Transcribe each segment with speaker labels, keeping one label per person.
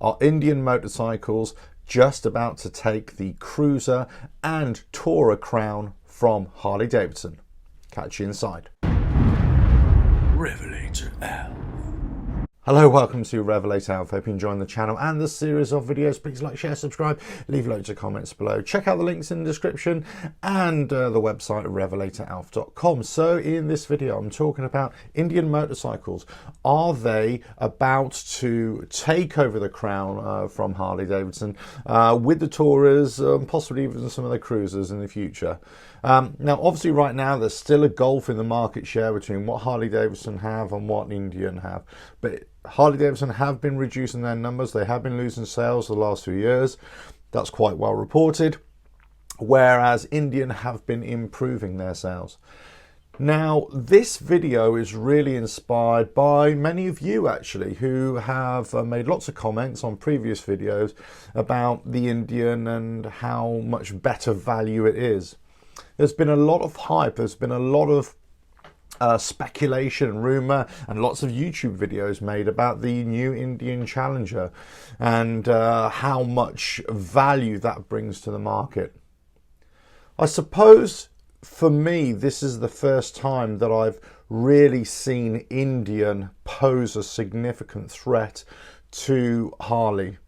Speaker 1: Are Indian motorcycles just about to take the cruiser and tourer crown from Harley Davidson? Catch you inside.
Speaker 2: RevelatorAlf.
Speaker 1: Hello, welcome to RevelatorAlf. Hope you're enjoying the channel and the series of videos. Please like, share, subscribe, leave loads of comments below. Check out the links in the description and the website RevelatorAlf.com. So in this video, I'm talking about Indian motorcycles. Are they about to take over the crown from Harley Davidson with the Tourers, possibly even some of the cruisers in the future? Now, obviously right now, there's still a gulf in the market share between what Harley Davidson have and what Indian have. But Harley Davidson have been reducing their numbers. They have been losing sales the last few years. That's quite well reported. Whereas Indian have been improving their sales. Now, this video is really inspired by many of you actually who have made lots of comments on previous videos about the Indian and how much better value it is. There's been a lot of hype. There's been a lot of speculation, rumor, and lots of YouTube videos made about the new Indian Challenger and how much value that brings to the market. I suppose for me, this is the first time that I've really seen Indian pose a significant threat to Harley,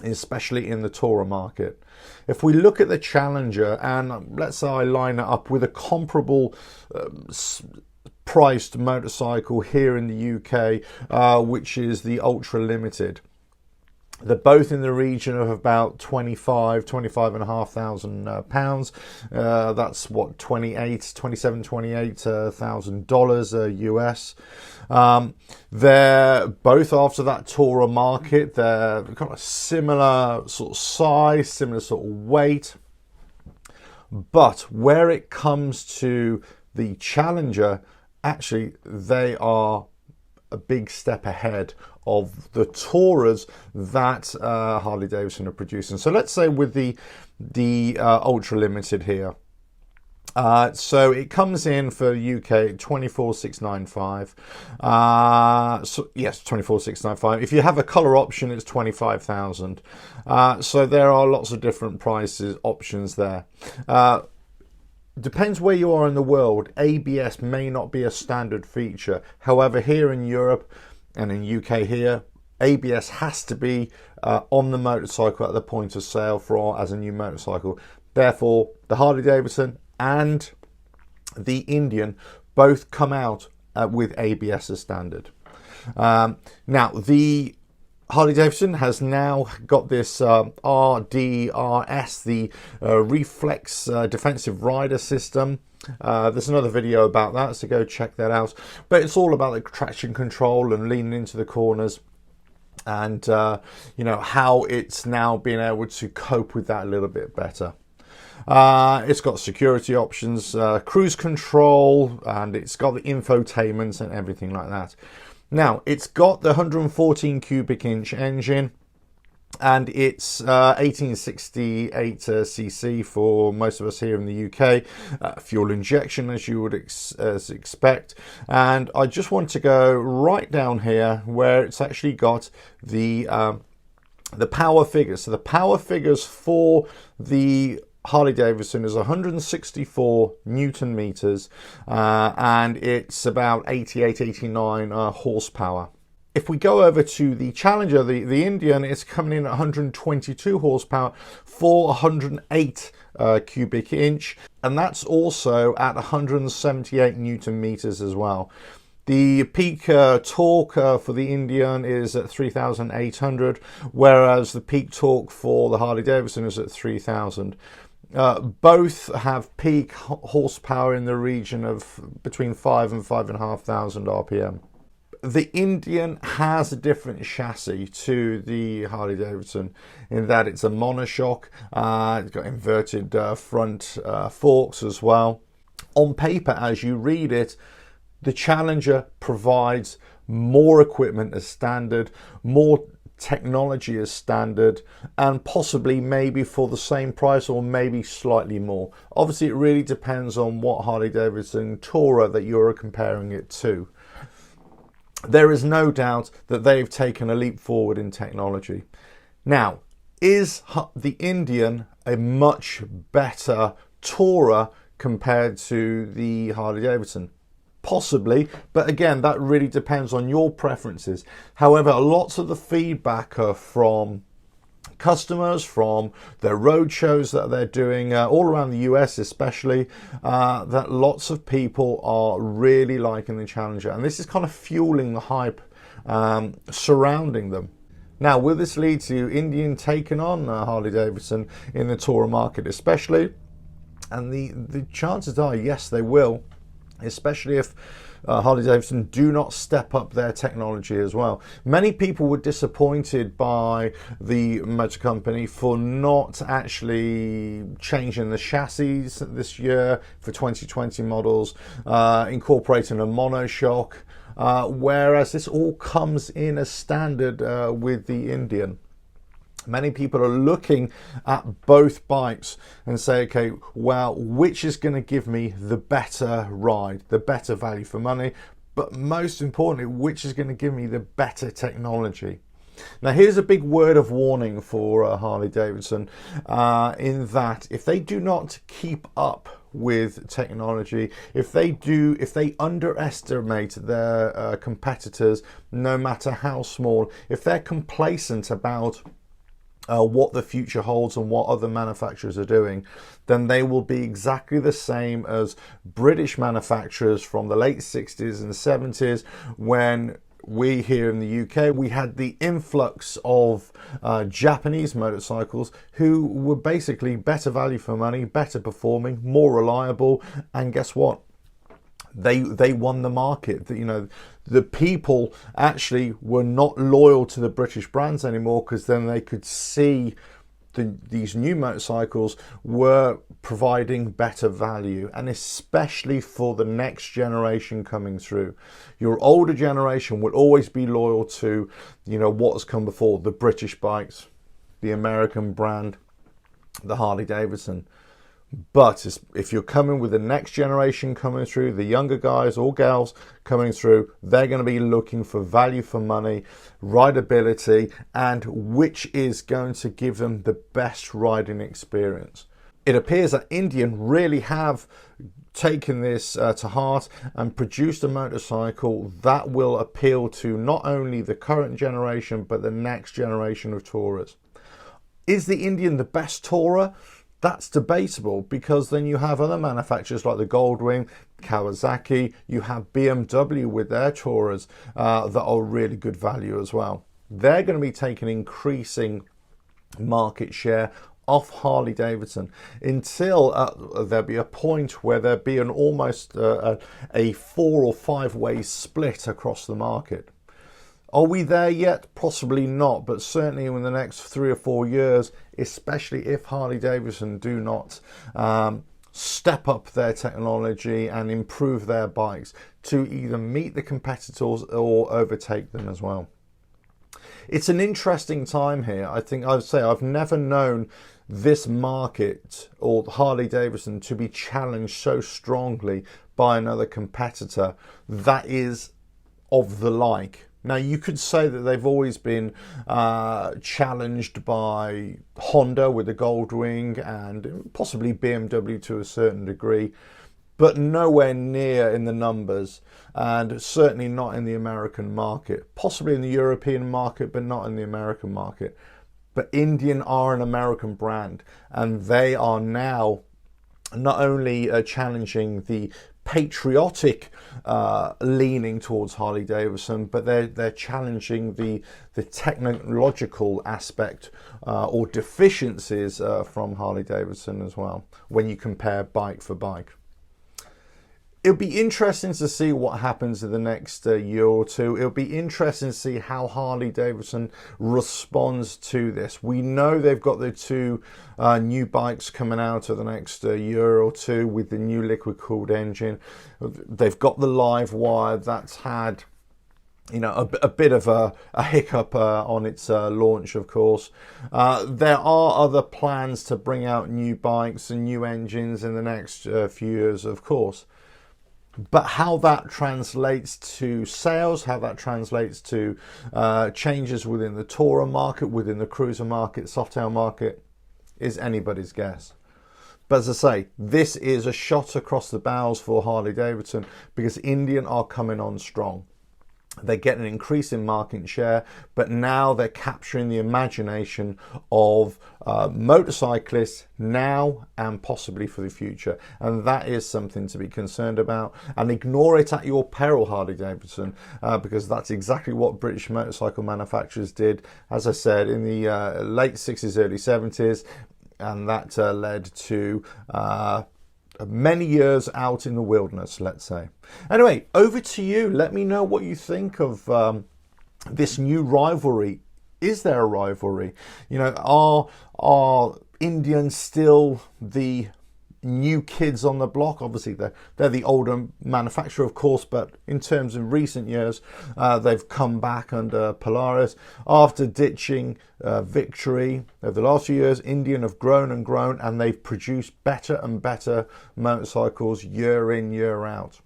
Speaker 1: especially in the tourer market. If we look at the Challenger and let's say I line it up with a comparable priced motorcycle here in the UK, which is the Ultra Limited. They're both in the region of about 25,500 pounds. That's what, $28,000 US. They're both after that tourer market. They're got a similar sort of size, similar sort of weight. But where it comes to the Challenger, actually, they are a big step ahead of the Tourers that Harley Davidson are producing. So let's say with the Ultra Limited here. So it comes in for UK 24,695. So yes, 24,695. If you have a colour option, it's 25,000. So there are lots of different prices options there. Depends where you are in the world. ABS may not be a standard feature. However, here in Europe and in UK here, ABS has to be on the motorcycle at the point of sale as a new motorcycle. Therefore, the Harley Davidson and the Indian both come out with ABS as standard. Now, the Harley Davidson has now got this RDRS, the Reflex Defensive Rider System. There's another video about that, so go check that out. But it's all about the traction control and leaning into the corners and, you know, how it's now being able to cope with that a little bit better. It's got security options, cruise control, and it's got the infotainment and everything like that. Now, it's got the 114 cubic inch engine and it's 1868 cc for most of us here in the UK. Fuel injection, as you would expect. And I just want to go right down here where it's actually got the power figures. So the power figures for the Harley Davidson is 164 Newton meters and it's about 89 horsepower. If we go over to the Challenger, the Indian, it's coming in at 122 horsepower for 108 cubic inch, and that's also at 178 Newton meters as well. The peak torque for the Indian is at 3,800, whereas the peak torque for the Harley Davidson is at 3,000. Both have peak horsepower in the region of between 5 and 5,500 RPM. The Indian has a different chassis to the Harley Davidson in that it's a monoshock. It's got inverted front forks as well. On paper, as you read it, the Challenger provides more equipment as standard, more technology as standard, and possibly maybe for the same price or maybe slightly more. Obviously, it really depends on what Harley Davidson Tourer that you're comparing it to. there is no doubt that they've taken a leap forward in technology. Now, is the Indian a much better tourer compared to the Harley Davidson? Possibly, but again, that really depends on your preferences. However, lots of the feedback from customers, from their road shows that they're doing all around the US especially, that lots of people are really liking the Challenger, and this is kind of fueling the hype surrounding them. Now, will this lead to Indian taking on Harley Davidson in the tourer market especially? And the chances are yes, they will, especially if Harley Davidson do not step up their technology as well. Many people were disappointed by the motor company for not actually changing the chassis this year for 2020 models, incorporating a monoshock, whereas this all comes in as standard with the Indian. Many people are looking at both bikes and say, okay, well, which is going to give me the better ride, the better value for money, but most importantly, which is going to give me the better technology? Now, here's a big word of warning for Harley Davidson, in that if they do not keep up with technology, if they underestimate their competitors, no matter how small, if they're complacent about what the future holds and what other manufacturers are doing, then they will be exactly the same as British manufacturers from the late 60s and 70s, when we here in the UK, we had the influx of Japanese motorcycles who were basically better value for money, better performing, more reliable, and guess what? They won the market. You know, the people actually were not loyal to the British brands anymore, because then they could see these new motorcycles were providing better value, and especially for the next generation coming through. Your older generation will always be loyal to, you know, what has come before, the British bikes, the American brand, the Harley Davidson. But if you're coming with the next generation coming through, the younger guys or gals coming through, they're going to be looking for value for money, rideability, and which is going to give them the best riding experience. It appears that Indian really have taken this to heart and produced a motorcycle that will appeal to not only the current generation, but the next generation of tourers. Is the Indian the best tourer? That's debatable, because then you have other manufacturers like the Goldwing, Kawasaki, you have BMW with their tourers that are really good value as well. They're going to be taking increasing market share off Harley Davidson until there'll be a point where there'll be an almost a 4 or 5 way split across the market. Are we there yet? Possibly not, but certainly in the next 3 or 4 years, especially if Harley Davidson do not step up their technology and improve their bikes to either meet the competitors or overtake them as well. It's an interesting time here. I think I'd say I've never known this market or Harley Davidson to be challenged so strongly by another competitor that is of the like. Now, you could say that they've always been challenged by Honda with the Goldwing and possibly BMW to a certain degree, but nowhere near in the numbers, and certainly not in the American market. Possibly in the European market, but not in the American market. But Indian are an American brand, and they are now not only challenging the patriotic leaning towards Harley Davidson, but they're challenging the technological aspect or deficiencies from Harley Davidson as well, when you compare bike for bike. It'll be interesting to see what happens in the next year or two. It'll be interesting to see how Harley Davidson responds to this. We know they've got the 2 new bikes coming out of the next year or two with the new liquid-cooled engine. They've got the live wire that's had, you know, a bit of a hiccup on its launch, of course. There are other plans to bring out new bikes and new engines in the next few years, of course. But how that translates to sales, how that translates to changes within the tourer market, within the cruiser market, softail market, is anybody's guess. But as I say, this is a shot across the bows for Harley Davidson because Indian are coming on strong. They're getting an increase in market share, but now they're capturing the imagination of motorcyclists now and possibly for the future. And that is something to be concerned about. And ignore it at your peril, Harley Davidson, because that's exactly what British motorcycle manufacturers did, as I said, in the late 60s, early 70s. And that led to many years out in the wilderness, let's say. Anyway, over to you. Let me know what you think of this new rivalry. Is there a rivalry? You know, are Indians still the new kids on the block? Obviously, they're the older manufacturer, of course, but in terms of recent years, they've come back under Polaris. After ditching Victory over the last few years, Indian have grown and grown, and they've produced better and better motorcycles year in, year out.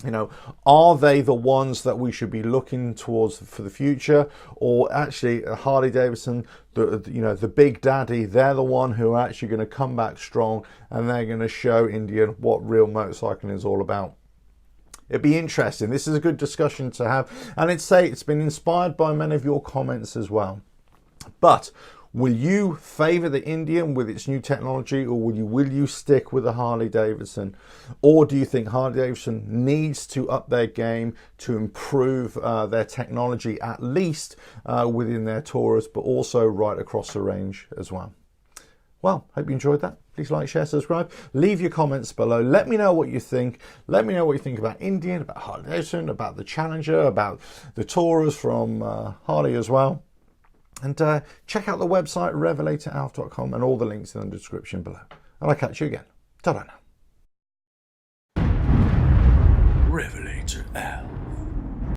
Speaker 1: You know, are they the ones that we should be looking towards for the future, or actually Harley Davidson, the big daddy? They're the one who are actually going to come back strong, and they're going to show Indian what real motorcycling is all about. It'd be interesting. This is a good discussion to have, and it's been inspired by many of your comments as well. But will you favour the Indian with its new technology, or will you stick with the Harley Davidson? Or do you think Harley Davidson needs to up their game to improve their technology, at least within their Taurus, but also right across the range as well? Well, hope you enjoyed that. Please like, share, subscribe. Leave your comments below. Let me know what you think. Let me know what you think about Indian, about Harley Davidson, about the Challenger, about the Taurus from Harley as well. And check out the website, RevelatorAlf.com, and all the links in the description below. And I'll catch you again. Ta-da now.